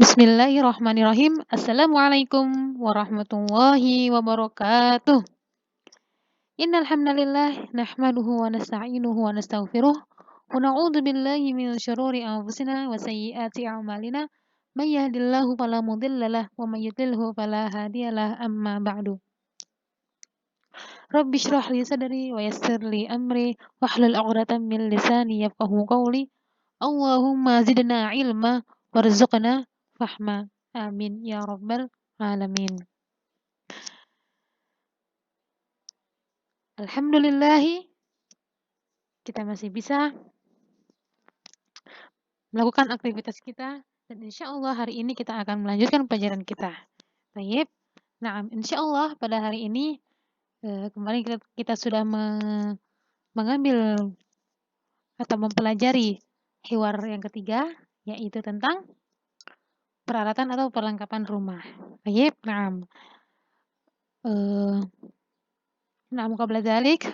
Bismillahirrahmanirrahim. Assalamualaikum warahmatullahi wabarakatuh. Innal hamdalillah nahmaduhu wa nasta'inuhu wa nastaghfiruh wa na'udzu billahi min syururi anfusina wa sayyiati a'malina. May yahdihillahu fala mudhillalah wa may yudlilhu fala hadiyalah. Amma ba'du. Rabbi shrah li sadri wa yassir li amri wahlul 'uqdatam min lisani yafqahu qawli. Allahumma zidna ilma warzuqna fahma. Amin ya rabbal alamin. Alhamdulillahi kita masih bisa melakukan aktivitas kita dan insya Allah hari ini kita akan melanjutkan pelajaran kita. Baik. Nah, insya Allah pada hari ini kemarin kita sudah mengambil atau mempelajari hiwar yang ketiga, yaitu tentang peralatan atau perlengkapan rumah. Baik. Nah, qabla dzalik,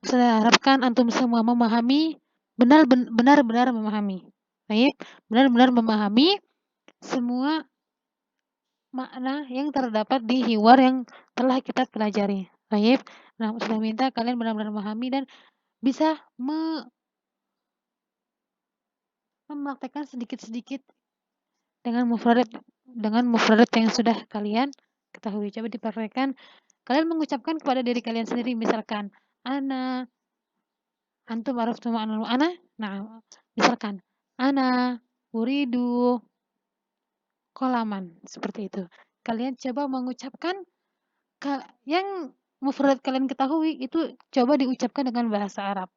saya harapkan antum semua memahami, benar-benar memahami. Baik, benar-benar memahami semua makna yang terdapat di hiwar yang telah kita pelajari. Baik. Nah, saya minta kalian benar-benar memahami dan bisa mempraktekkan sedikit-sedikit dengan mufradat yang sudah kalian ketahui. Coba dipraktekkan. Kalian mengucapkan kepada diri kalian sendiri, misalkan ana, antum araftum ma'na ana. Nah, misalkan ana uridu kolaman, seperti itu. Kalian coba mengucapkan yang mufrad kalian ketahui itu coba diucapkan dengan bahasa Arab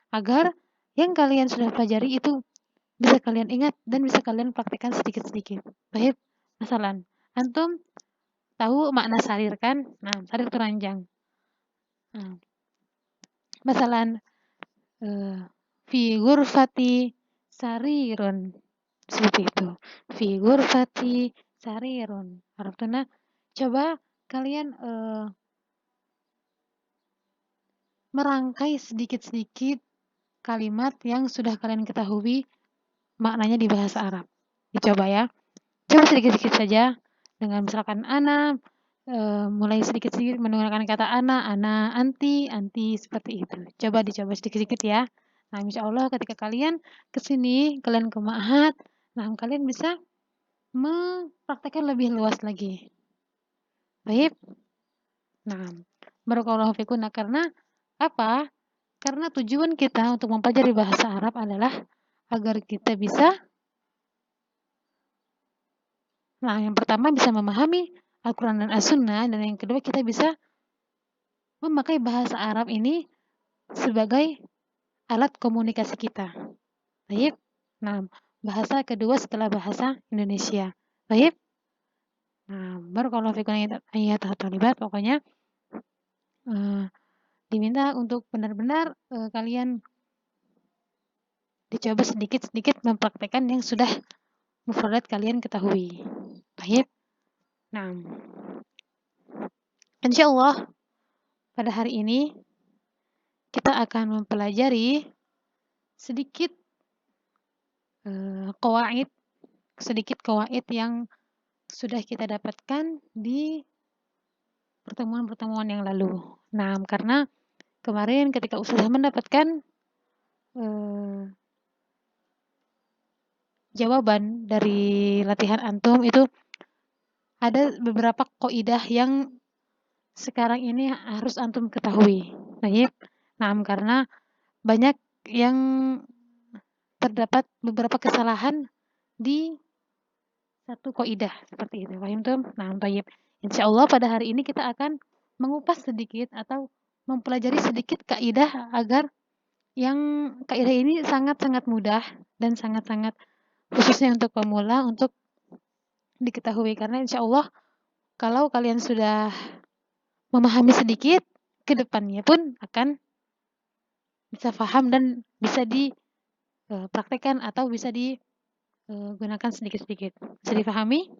agar yang kalian sudah pelajari itu bisa kalian ingat dan bisa kalian praktikkan sedikit-sedikit. Baik, masalan antum tahu makna sarir kan? Nah, sarir itu ranjang. Nah, masalan fi ghurfati sarirun, seperti itu. Fi ghurfati sarirun. Artinya coba kalian merangkai sedikit-sedikit kalimat yang sudah kalian ketahui maknanya di bahasa Arab. Dicoba ya. Coba sedikit-sedikit saja dengan misalkan ana, mulai sedikit-sedikit menggunakan kata ana, anti, seperti itu. Coba dicoba sedikit-sedikit ya. Nah, insya Allah ketika kalian ke sini, kalian ke ma'had, nah kalian bisa mempraktekkan lebih luas lagi. Baik. Nah, barakallahu fikum. Nah, karena apa? Karena tujuan kita untuk mempelajari bahasa Arab adalah agar kita bisa, nah yang pertama bisa memahami Al-Quran dan As-Sunnah, dan yang kedua kita bisa memakai bahasa Arab ini sebagai alat komunikasi kita. Baik. Nah, bahasa kedua setelah bahasa Indonesia. Baik. Nah, barakallahu fikum ayat talibat. Pokoknya diminta untuk benar-benar kalian dicoba sedikit-sedikit mempraktekkan yang sudah mufradat kalian ketahui. Baik. Nah, insya Allah pada hari ini kita akan mempelajari sedikit sedikit qawaid yang sudah kita dapatkan di pertemuan-pertemuan yang lalu. Nah, karena kemarin ketika sudah mendapatkan jawaban dari latihan antum itu ada beberapa kaidah yang sekarang ini harus antum ketahui. Baik. Nah, karena banyak yang terdapat beberapa kesalahan di satu kaidah seperti itu. Paham tuh? Nah, baik. Insyaallah pada hari ini kita akan mengupas sedikit atau mempelajari sedikit kaidah agar yang kaidah ini sangat-sangat mudah dan sangat-sangat khususnya untuk pemula untuk diketahui, karena insyaallah kalau kalian sudah memahami sedikit, ke depannya pun akan bisa paham dan bisa dipraktekkan atau bisa digunakan sedikit-sedikit. Bisa dipahami?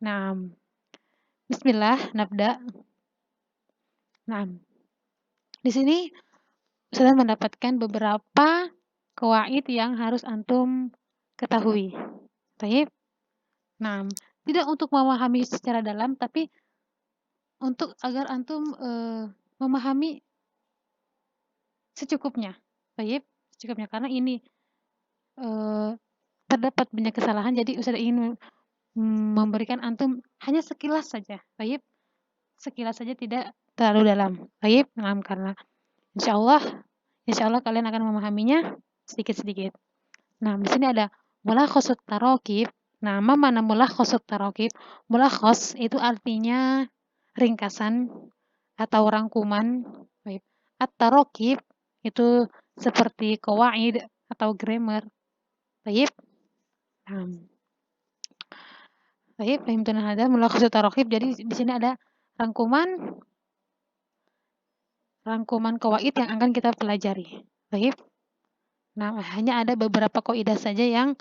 Nah, bismillah, nabda. Nah, di sini sudah mendapatkan beberapa kawaid yang harus antum ketahui. Baik. Nah, tidak untuk memahami secara dalam, tapi untuk agar antum memahami secukupnya. Baik, secukupnya karena ini terdapat banyak kesalahan, jadi Ustaz ingin memberikan antum hanya sekilas saja. Baik, sekilas saja tidak terlalu dalam. Baik, nah, karena insya Allah kalian akan memahaminya sedikit-sedikit. Nah, di sini ada mulakhosut tarokib. Nah, apa mana mulakhosut tarokib? Mulakhos itu artinya ringkasan atau rangkuman. Baik. At-tarokib itu seperti qawaid atau grammar. Baik. Baik, fahimtuna hada mulakhosut tarokib. Jadi di sini ada rangkuman qawaid yang akan kita pelajari. Baik. Nah, hanya ada beberapa kaidah saja yang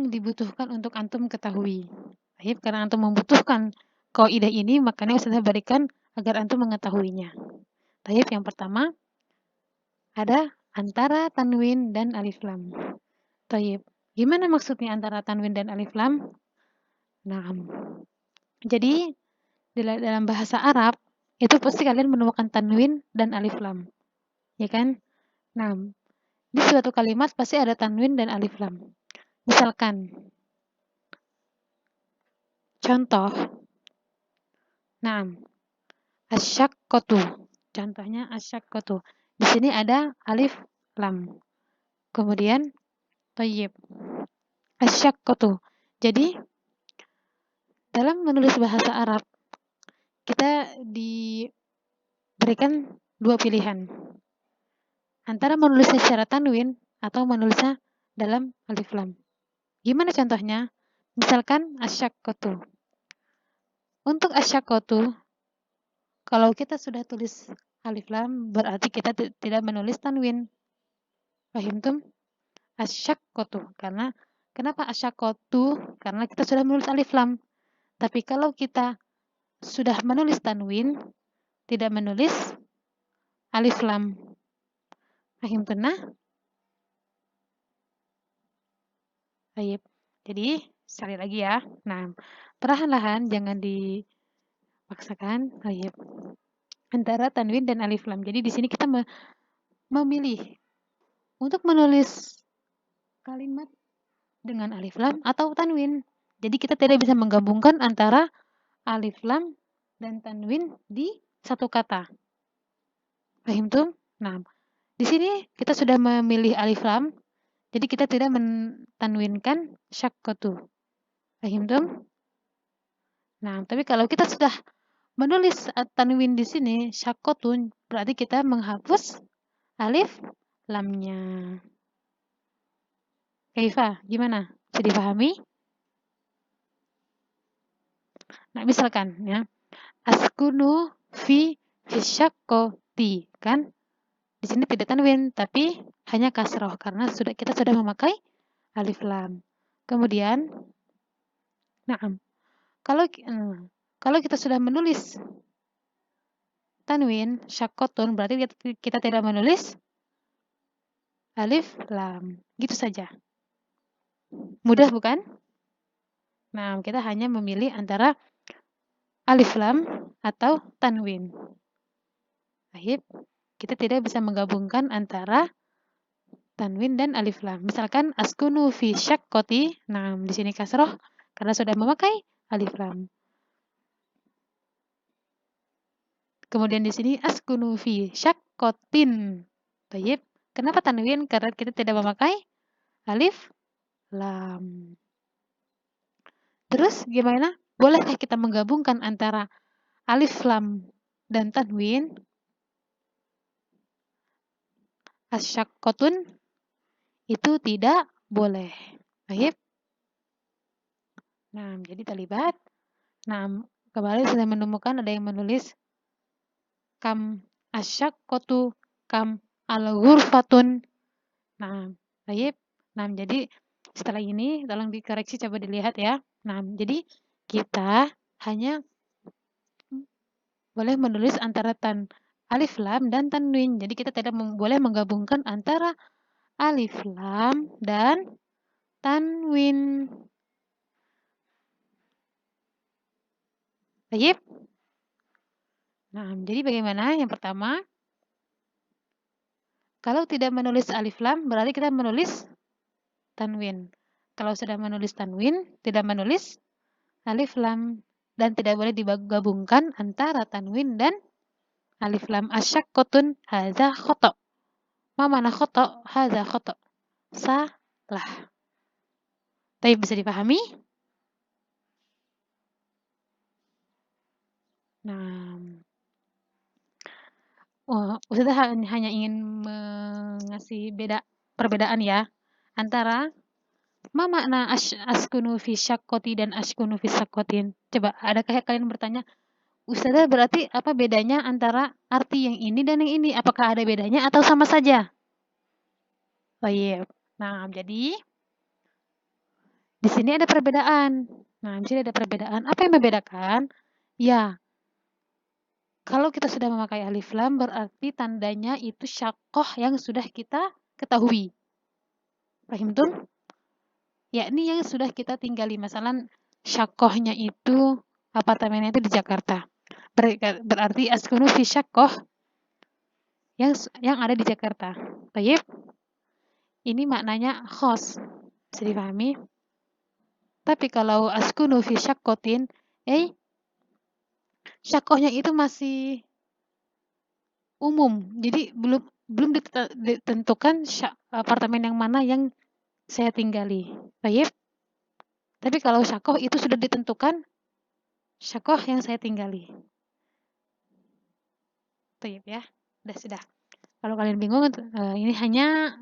dibutuhkan untuk antum ketahui. Baik, karena antum membutuhkan kaidah ini, makanya Ustaz berikan agar antum mengetahuinya. Baik, yang pertama ada antara tanwin dan alif lam. Baik, gimana maksudnya antara tanwin dan alif lam? Nah, jadi dalam bahasa Arab itu pasti kalian menemukan tanwin dan alif lam, ya kan? Nah, di suatu kalimat pasti ada tanwin dan alif lam. Misalkan, contoh, nah, asyaqqatu. Contohnya asyaqqatu. Di sini ada alif lam. Kemudian thayyib. Asyaqqatu. Jadi dalam menulis bahasa Arab kita diberikan dua pilihan. Antara menulisnya secara tanwin atau menulisnya dalam alif lam. Gimana contohnya? Misalkan asyaqqatu. Untuk asyaqqatu, kalau kita sudah tulis alif lam berarti kita tidak menulis tanwin. Fahimtum? Asyaqqatu. Karena kenapa asyaqqatu? Karena kita sudah menulis alif lam. Tapi kalau kita sudah menulis tanwin, tidak menulis alif lam. Fahimtum? Baik. Jadi sekali lagi ya. Nah, perlahan-lahan jangan dipaksakan. Baik. Antara tanwin dan alif lam. Jadi di sini kita memilih untuk menulis kalimat dengan alif lam atau tanwin. Jadi kita tidak bisa menggabungkan antara alif lam dan tanwin di satu kata. Paham tuh? Nah, di sini kita sudah memilih alif lam, jadi kita tidak mentanwinkan syaqqatu. Paham tuh? Nah, tapi kalau kita sudah menulis tanwin di sini syaqqatun, berarti kita menghapus alif lamnya. Kaifa? Gimana? Bisa dipahami? Nah, misalkan ya, askunu fi syaqqati, kan? Di sini tidak tanwin, tapi hanya kasroh karena kita sudah memakai alif lam. Kemudian, kalau kita sudah menulis tanwin syaqqatun, berarti kita tidak menulis alif lam. Gitu saja. Mudah bukan? Nah, kita hanya memilih antara alif lam atau tanwin. Baik, kita tidak bisa menggabungkan antara tanwin dan alif lam. Misalkan askunu fi syaqqati, nah di sini kasroh karena sudah memakai alif lam. Kemudian di sini askunu fi syaqqatin. Baik, kenapa tanwin? Karena kita tidak memakai alif lam. Terus gimana? Bolehkah kita menggabungkan antara alif lam dan tanwin? Asyaqqatun itu tidak boleh. Baik. Nah, jadi terlibat. Nah, kembali sudah menemukan ada yang menulis kam asyaqqatu kam al-ghurfatun. Nah, baik. Nah, jadi setelah ini tolong dikoreksi, coba dilihat ya. Nah, jadi kita hanya boleh menulis antara alif lam dan tanwin. Jadi kita tidak boleh menggabungkan antara alif lam dan tanwin. Baik. Nah, jadi bagaimana? Yang pertama, kalau tidak menulis alif lam berarti kita menulis tanwin. Kalau sudah menulis tanwin, tidak menulis alif lam dan tidak boleh digabungkan antara tanwin dan alif lam. Asyaqqatun hadza khata'. Ma mana khata'? Hadza khata'. Salah. Tapi bisa dipahami? Nah, Ustazah hanya ingin mengasih perbedaan ya antara ma makna askunu fi syaqqati dan askunu fi saqqatin. Coba, adakah kalian bertanya, Ustazah berarti apa bedanya antara arti yang ini dan yang ini? Apakah ada bedanya atau sama saja? Baik. Nah, jadi di sini ada perbedaan. Nah, di sini ada perbedaan. Apa yang membedakan? Ya, kalau kita sudah memakai alif lam berarti tandanya itu syaqqah yang sudah kita ketahui. Paham tuh? Yakni yang sudah kita tinggali. Misalnya syaqqahnya itu apartemennya itu di Jakarta. Berarti askunu fi syaqqah yang ada di Jakarta. Baik. Ini maknanya khos. Bisa dipahami? Tapi kalau askunu fi syaqqatin, syaqqahnya itu masih umum. Jadi belum ditentukan apartemen yang mana yang saya tinggali. Baik. Tapi kalau syaqqah itu sudah ditentukan syaqqah yang saya tinggali. Baik ya. Sudah. Kalau kalian bingung, ini hanya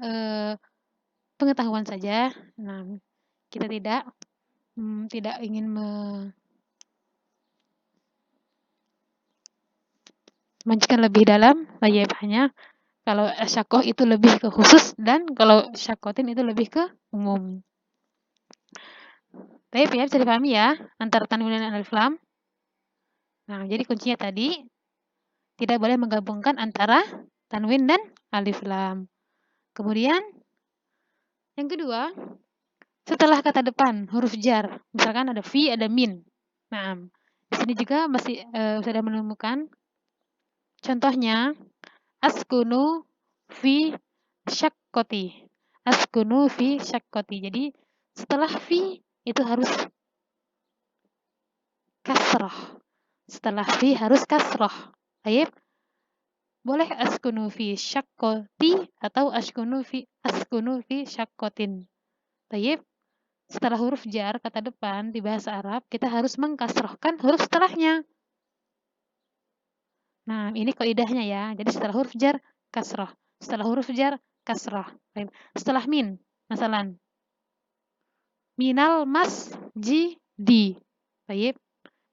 pengetahuan saja. Nah, kita tidak ingin memancing lebih dalam. Baik, hanya kalau syaqqah itu lebih ke khusus dan kalau syaqqatin itu lebih ke umum. Baik ya, bisa dipahami ya antara tanwin dan alif lam. Nah, jadi kuncinya tadi tidak boleh menggabungkan antara tanwin dan alif lam. Kemudian yang kedua, setelah kata depan huruf jar, misalkan ada fi, ada min. Nah, di sini juga masih sudah menemukan contohnya askunu fi syaqqati. Askunu fi syaqqati. Jadi setelah fi itu harus kasrah. Setelah fi harus kasrah. Baik. Boleh askunu fi syaqqati atau askunu fi syaqqatin. Baik. Setelah huruf jar kata depan di bahasa Arab kita harus mengkasrahkan huruf setelahnya. Nah, ini kaidahnya ya. Jadi setelah huruf jar kasrah. Setelah huruf jar kasrah. Baik. Setelah min, masalan minal masjidi. Baik.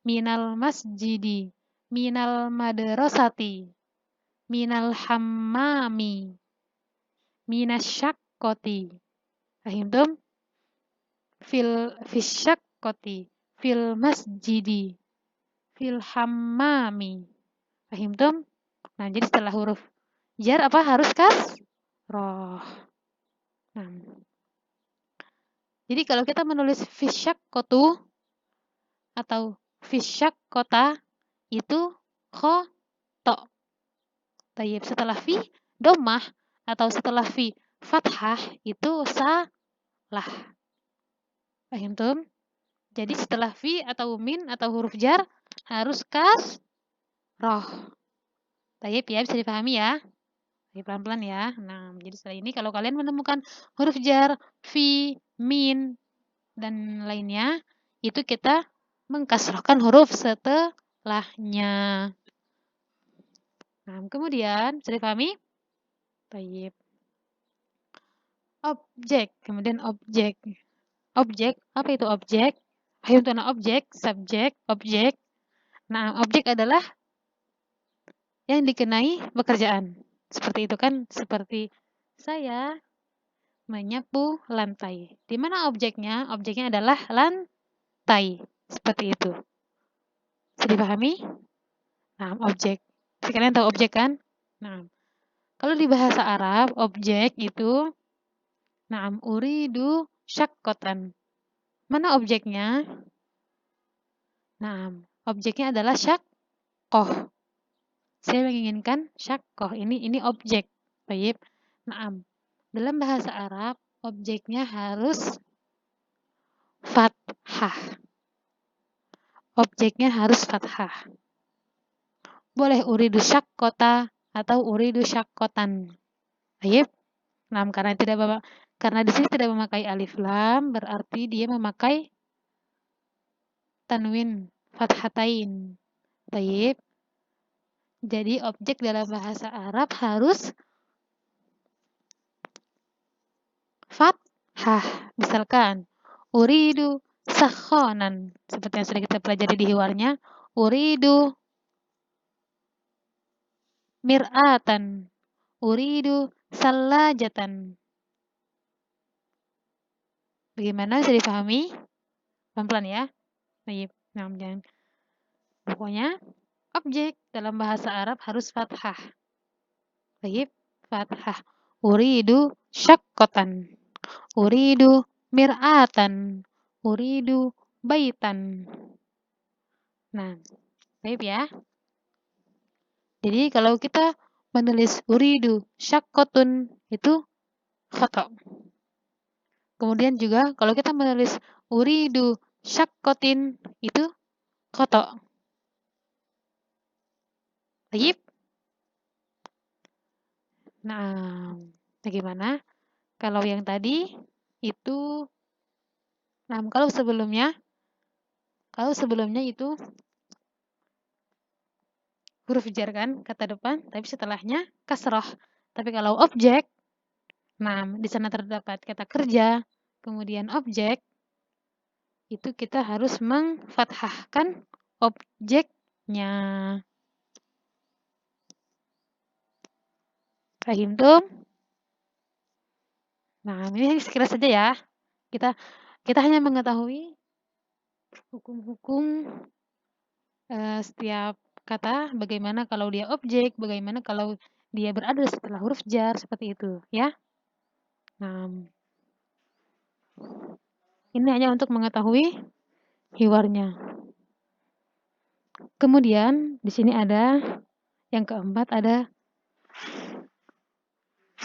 Minal masjidi. Minal madrasati. Minal hammami. Minasyaqqati. Fahimtum? Fisyaqqati. Fil masjidi. Fil hammami. Fahimtum? Nah, jadi setelah huruf jar apa harus kasrah. Nah, jadi kalau kita menulis fisyaqqatu atau fisyaqqata itu khoto. Tayyib, setelah fi dhammah atau setelah fi fathah itu salah. Fahimtum? Jadi setelah fi atau min atau huruf jar harus kasrah. Tayyib ya, bisa dipahami ya? Pelan-pelan ya. Nah, jadi setelah ini kalau kalian menemukan huruf jar, fi, min, dan lainnya, itu kita mengkasrahkan huruf setelahnya. Nah, kemudian, bisa dipahami? Baik. Objek, kemudian objek. Objek, apa itu objek? Ayo untuk objek, subjek, objek. Nah, objek adalah yang dikenai pekerjaan. Seperti itu kan, seperti saya menyapu lantai. Di mana objeknya? Objeknya adalah lantai. Seperti itu. Bisa dipahami? Nah, objek. Kalian tahu objek kan? Nah, kalau di bahasa Arab, objek itu na'am uridu syaqqatan. Mana objeknya? Na'am, objeknya adalah syaqqah. Saya menginginkan syaqqah. Ini objek. Baik. Na'am. Dalam bahasa Arab, objeknya harus fathah. Objeknya harus fathah. Boleh uridu syaqqata atau uridu syaqqatan. Baik. Nah, karena di sini tidak memakai alif lam, berarti dia memakai tanwin fathatain. Baik. Jadi objek dalam bahasa Arab harus fathah. Misalkan uridu sakhonan, seperti yang sudah kita pelajari di hiwarnya. Uridu mir'atan. Uridu salajatan. Bagaimana, bisa dipahami? Pelan-pelan ya. Baik. Nah, jangan. Pokoknya objek dalam bahasa Arab harus fathah. Baik, fathah. Uridu syaqqatan. Uridu mir'atan. Uridu baitan. Nah, baik ya. Jadi kalau kita menulis uridu syaqqatun itu khata'. Kemudian juga kalau kita menulis uridu syaqqatin itu khata'. Baik. Nah, bagaimana? Kalau yang tadi itu, nah kalau sebelumnya itu huruf jar kan kata depan, tapi setelahnya kasroh. Tapi kalau objek, nah di sana terdapat kata kerja, kemudian objek, itu kita harus mengfathahkan objeknya. Paham tuh? Nah, ini sekilas saja ya. Kita hanya mengetahui hukum-hukum setiap kata, bagaimana kalau dia objek, bagaimana kalau dia berada setelah huruf jar, seperti itu ya. Nah, ini hanya untuk mengetahui hiwarnya. Kemudian di sini ada yang keempat, ada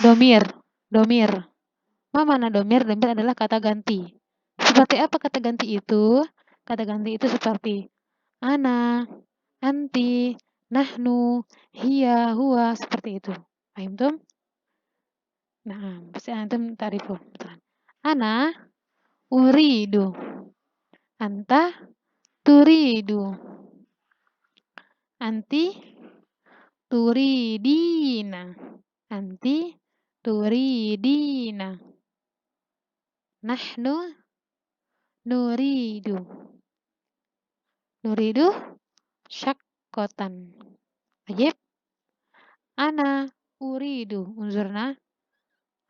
domir. Domir. Mana domir? Domir adalah kata ganti. Seperti apa kata ganti itu? Kata ganti itu seperti ana, anti, nahnu, hiya, huwa, seperti itu. Paham tuh? Nah, bisa antum tarifu. Ana uridu. Anta turidu. Anti turidina. Anti turidina. Nahnu nuridu. Nuridu syaqqatan. Ajib. Ana uridu. Unzurna.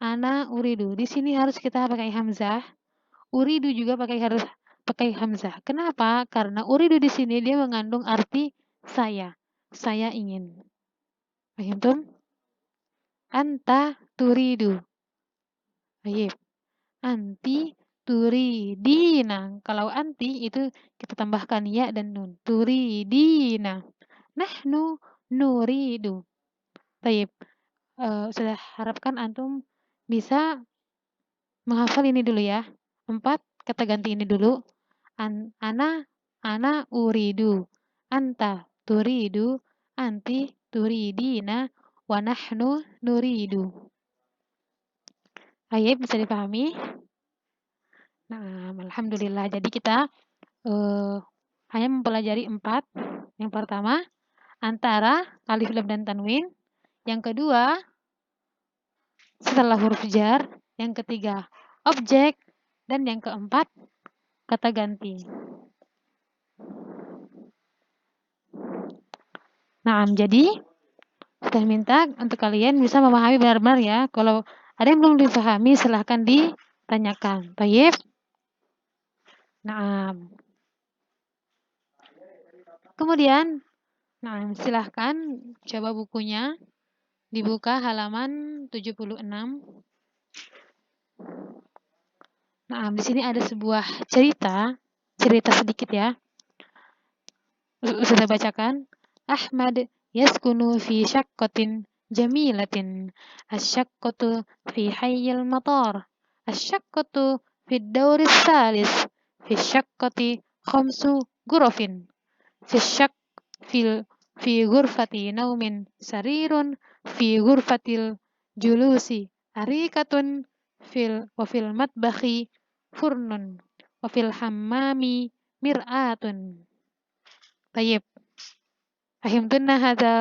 Ana uridu. Di sini harus kita pakai hamzah. Uridu juga harus pakai hamzah. Kenapa? Karena uridu di sini dia mengandung arti saya. Saya ingin. Paham tuh? Anta turidu. Baik. Anti turidina. Kalau anti itu kita tambahkan ya dan nun. Turidina. Nahnu nuridu. Baik. Sudah harapkan antum bisa menghafal ini dulu ya. 4 kata ganti ini dulu. Ana uridu. Anta turidu. Anti turidina. Wa nahnu nuridu. Baik, bisa dipahami? Nah, alhamdulillah. Jadi kita hanya mempelajari 4. Yang pertama, antara alif lam dan tanwin. Yang kedua, setelah huruf jar. Yang ketiga, objek. Dan yang keempat, kata ganti. Nah, jadi saya minta untuk kalian bisa memahami benar-benar ya. Kalau ada yang belum dipahami, silahkan ditanyakan. Baik. Nah, kemudian, nah silahkan coba bukunya. Dibuka halaman 76. Nah, di sini ada sebuah cerita sedikit ya. Sudah bacakan? Ahmad yaskunu fi syaqqatin jamilatin. Asyaqqatu fi hayyil matar. Asyaqqatu fi ad-dawr ats-tsalits. Fi syaqqati khamsu ghurafin. Fi syak fil fi ghurfati naumin sarirun. Fi ghurfatil julusi arikatun. Wa fil matbakhi furnun. Wa fil hammami mir'atun. طيب فهمتن هذا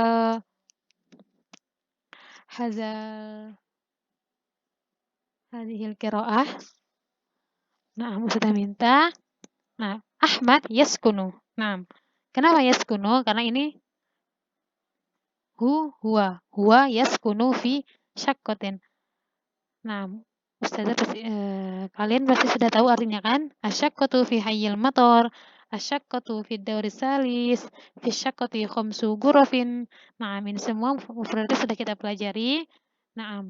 هذه القراءة. Nah, sudah minta. Nah, Ahmad yaskunu. Nah, kenapa yaskunu? Karena ini huwa yaskunu fi syaqqatin. Nah, Ustazah kalian pasti sudah tahu artinya kan? Asyaqqatu fi hayyil matar, asyaqqatu fi dawri salis, fi syaqqati khamsu ghurafin. Nah, ini semua berarti sudah kita pelajari. Nah,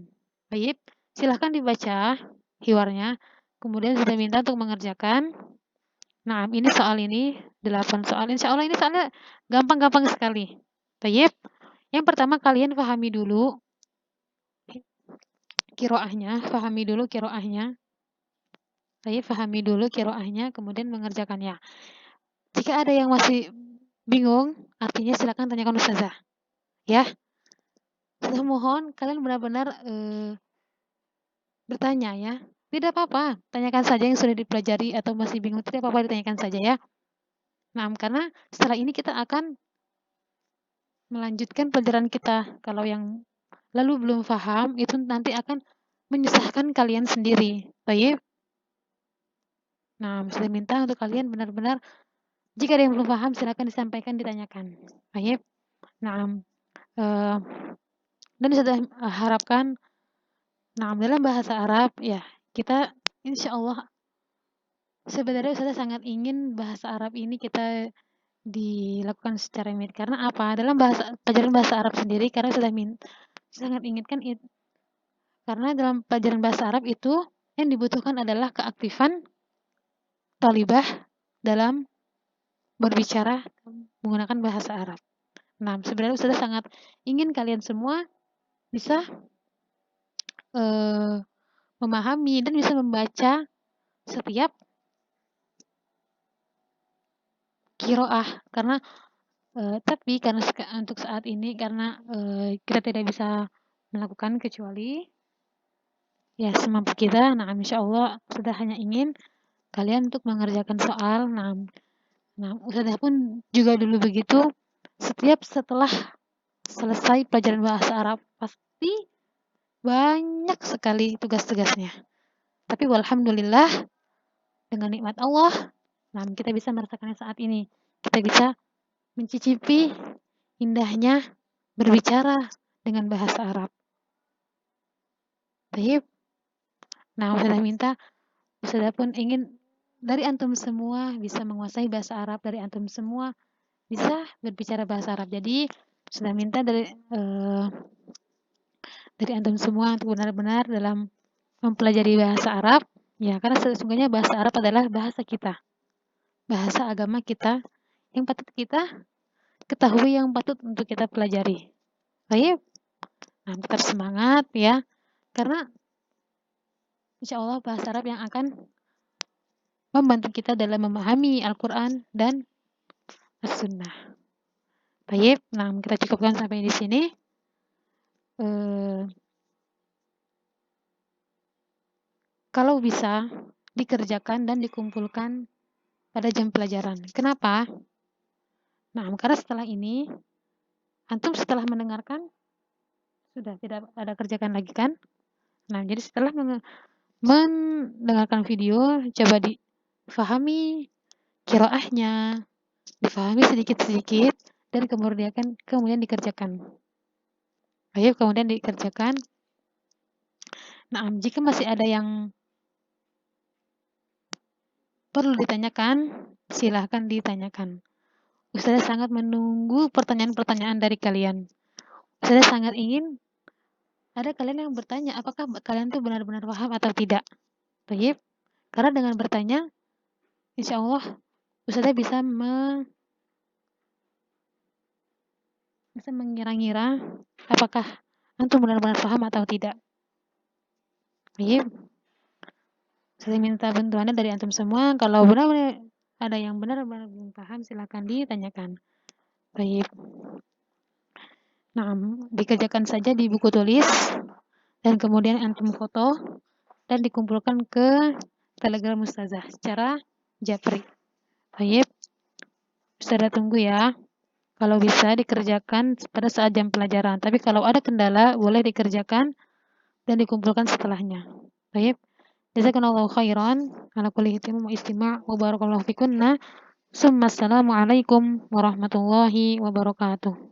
baik, silahkan dibaca hiwarnya. Kemudian sudah minta untuk mengerjakan. Nah, ini soal ini 8 soal. Insya Allah ini soalnya gampang-gampang sekali. Baik. Yang pertama kalian pahami dulu kiroahnya, pahami dulu kiroahnya, kemudian mengerjakannya. Jika ada yang masih bingung, artinya silakan tanyakan Ustazah. Ya. Saya mohon kalian benar-benar bertanya ya. Tidak apa-apa, tanyakan saja yang sudah dipelajari atau masih bingung, tidak apa-apa ditanyakan saja ya. Nah, karena setelah ini kita akan melanjutkan pelajaran kita. Kalau yang lalu belum paham, itu nanti akan menyusahkan kalian sendiri. Baik. Nah, saya minta untuk kalian benar-benar, jika ada yang belum paham, silakan disampaikan, ditanyakan. Baik. Nah, dan sudah harapkan, nah, dalam bahasa Arab, ya, kita insya Allah, sebenarnya saya sangat ingin bahasa Arab ini kita dilakukan secara mirip. Karena apa? Dalam pelajaran bahasa Arab sendiri, karena sangat inginkan itu. Karena dalam pelajaran bahasa Arab itu, yang dibutuhkan adalah keaktifan talibah dalam berbicara menggunakan bahasa Arab. Nah, sebenarnya sudah sangat ingin kalian semua bisa memahami dan bisa membaca setiap kiroah. Karena tapi karena untuk saat ini karena kita tidak bisa melakukan kecuali ya semampu kita. Nah, insya Allah sudah hanya ingin kalian untuk mengerjakan soal. Nah, Ustazah pun juga dulu begitu. Setelah selesai pelajaran bahasa Arab pasti banyak sekali tugas-tugasnya. Tapi walhamdulillah dengan nikmat Allah, nah kita bisa merasakannya saat ini. Kita bisa mencicipi indahnya berbicara dengan bahasa Arab. Baik. Nah, Ustazah minta, Ustazah pun ingin dari antum semua bisa menguasai bahasa Arab, dari antum semua bisa berbicara bahasa Arab. Jadi, Ustazah minta dari antum semua untuk benar-benar dalam mempelajari bahasa Arab, ya, karena sesungguhnya bahasa Arab adalah bahasa kita, bahasa agama kita, yang patut kita ketahui, yang patut untuk kita pelajari. Baik, nah, tetap semangat ya, karena insya Allah bahasa Arab yang akan membantu kita dalam memahami Al-Quran dan As-Sunnah. Baik, nah kita cukupkan sampai di sini. Kalau bisa dikerjakan dan dikumpulkan pada jam pelajaran. Kenapa? Nah, karena setelah ini, antum setelah mendengarkan, sudah tidak ada kerjakan lagi kan? Nah, jadi setelah mendengarkan video, coba difahami qiraahnya, difahami sedikit-sedikit, dan kemudian dikerjakan. Ayo, kemudian dikerjakan. Nah, jika masih ada yang perlu ditanyakan, silahkan ditanyakan. Ustazah sangat menunggu pertanyaan-pertanyaan dari kalian. Ustazah sangat ingin ada kalian yang bertanya, apakah kalian tuh benar-benar paham atau tidak? Baik. Karena dengan bertanya, insya Allah Ustazah bisa mengira-ngira apakah antum benar-benar paham atau tidak. Baik. Saya minta bantuannya dari antum semua. Kalau benar-benar ada yang benar-benar belum paham, silakan ditanyakan. Baik. Nah, dikerjakan saja di buku tulis dan kemudian antum foto dan dikumpulkan ke Telegram Ustazah secara japri. Baik. Ustazah tunggu ya. Kalau bisa dikerjakan pada saat jam pelajaran. Tapi kalau ada kendala, boleh dikerjakan dan dikumpulkan setelahnya. Baik. Jazakallahu khairan ala kulli hitim wa istima' wa barakallahu fikunna. Assalamualaikum warahmatullahi wabarakatuh.